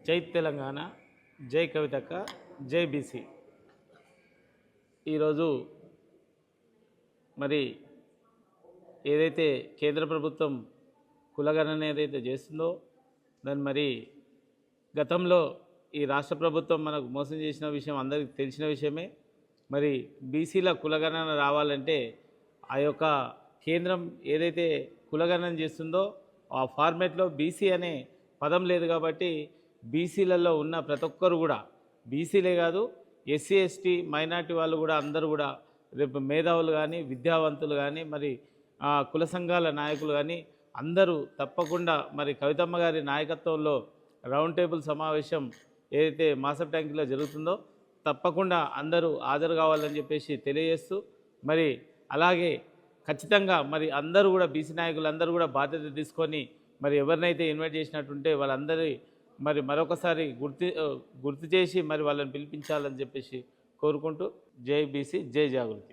జై తెలంగాణ, జై కవితక్క, జై బీసీ. ఈరోజు మరి ఏదైతే కేంద్ర ప్రభుత్వం కులగణన ఏదైతే చేస్తుందో దాన్ని మరి గతంలో ఈ రాష్ట్ర ప్రభుత్వం మనకు మోసం చేసిన విషయం అందరికీ తెలిసిన విషయమే. మరి బీసీల కులగణన రావాలంటే ఆ యొక్క కేంద్రం ఏదైతే కులగణన చేస్తుందో ఆ ఫార్మేట్లో బీసీ అనే పదం లేదు కాబట్టి బీసీలలో ఉన్న ప్రతి ఒక్కరు కూడా, బీసీలే కాదు ఎస్సీ ఎస్టీ మైనార్టీ వాళ్ళు కూడా అందరూ కూడా రేపు మేధావులు కానీ విద్యావంతులు కానీ మరి కుల సంఘాల నాయకులు కానీ అందరూ తప్పకుండా మరి కవితమ్మ గారి నాయకత్వంలో రౌండ్ టేబుల్ సమావేశం ఏదైతే మాసప్ ట్యాంకులో జరుగుతుందో తప్పకుండా అందరూ హాజరు కావాలని చెప్పేసి తెలియజేస్తూ, మరి అలాగే ఖచ్చితంగా మరి అందరూ కూడా బీసీ నాయకులు అందరూ కూడా బాధ్యత తీసుకొని మరి ఎవరినైతే ఇన్వైట్ చేసినట్టుంటే వాళ్ళందరి మరి మరొకసారి గుర్తు చేసి మరి వాళ్ళని పిలిపించాలని చెప్పేసి కోరుకుంటూ జై బీసీ, జై జాగృతి.